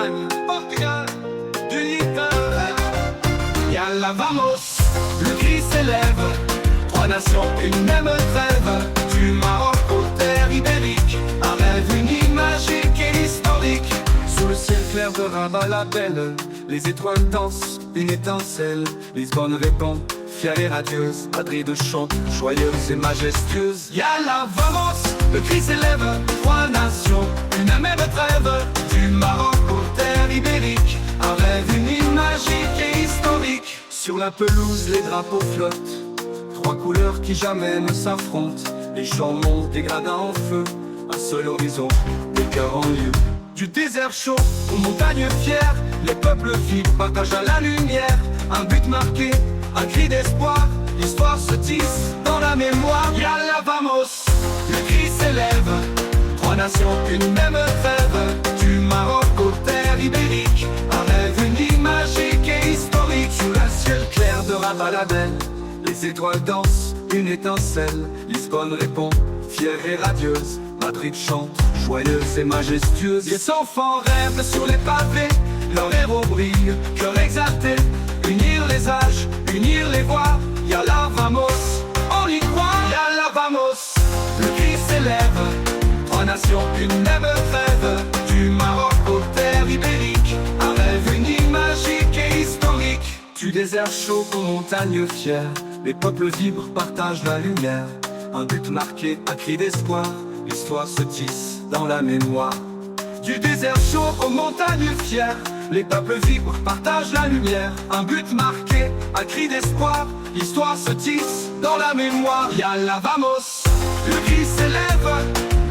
Espagne, Portugal, d'unité. Yalla vamos, le cri s'élève, trois nations, une même trêve. Du Maroc aux terres ibériques, un rêve uni, magique et historique. Sous le ciel clair de Rabat la belle, les étoiles dansent, une étincelle. Lisbonne répond, fière et radieuse. Madrid chante, joyeuse et majestueuse. Yalla vamos, le cri s'élève, trois nations, une même trêve. Du Maroc aux terres ibériques, un rêve uni, magique et historique. Sur la pelouse, les drapeaux flottent, trois couleurs qui jamais ne s'affrontent. Les champs montent, des gradins en feu, un seul horizon, des cœurs en lieu. Du désert chaud aux montagnes fières, les peuples vivent, partagent la lumière. Un but marqué, un cri d'espoir, l'histoire se tisse dans la mémoire. Yalla vamos, le cri s'élève, trois nations, une même trêve. Du Maroc aux terres ibériques, un rêve uni, magique et historique. Sous le ciel clair de Rabat la belle, les étoiles dansent, une étincelle. Lisbonne répond, fière et radieuse. Madrid chante, joyeuse et majestueuse. Les enfants rêvent sur les pavés, leur héros brille, cœur exalté. Unir les âges, unir les voix. Yalla vamos, on y croit. Yalla vamos, le cri s'élève, trois nations, une même trêve. Du Maroc aux terres ibériques, un rêve uni, magique et historique. Du désert chaud aux montagnes fières, les peuples vibrent, partagent la lumière. Un but marqué, un cri d'espoir, l'histoire se tisse dans la mémoire. Du désert chaud aux montagnes fières, les peuples vibrent, partagent la lumière. Un but marqué, un cri d'espoir, l'histoire se tisse dans la mémoire. Yalla vamos, le cri s'élève,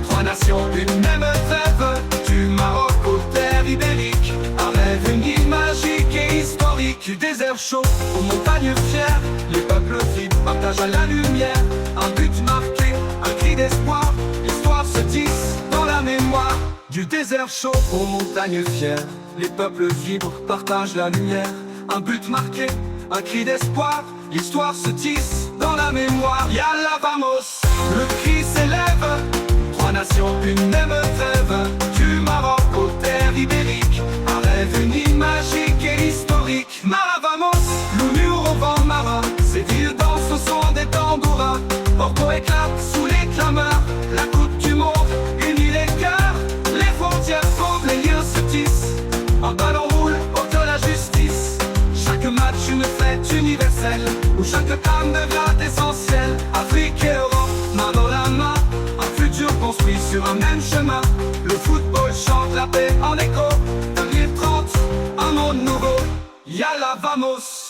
trois nations, une même trêve. Du Maroc aux terres ibériques, un rêve uni, magique et historique. Du désert chaud aux montagnes fières, les peuples vibrent, partagent la lumière. Un but marqué, un cri d'espoir, l'histoire se tisse dans la mémoire. Du désert chaud aux montagnes fières, les peuples vibrent, partagent la lumière. Un but marqué, un cri d'espoir, l'histoire se tisse dans la mémoire. Yalla vamos, le cri s'élève, trois nations, une même trêve. Du Maroc aux terres ibériques, un rêve uni, magique et historique. Mara vamos, l'Oumur au vent marin, ces villes dansent au son des tambourins. Porto éclate sous les clameurs, la coupe du monde unit les cœurs. Les frontières fondent, les liens se tissent, un ballon roule pour de la justice. Chaque match une fête universelle, où chaque âme devient essentielle. Afrique et Europe, main dans la main, un futur construit sur un même chemin. Le football chante la paix en écho, 2030, un monde nouveau. Yalla vamos.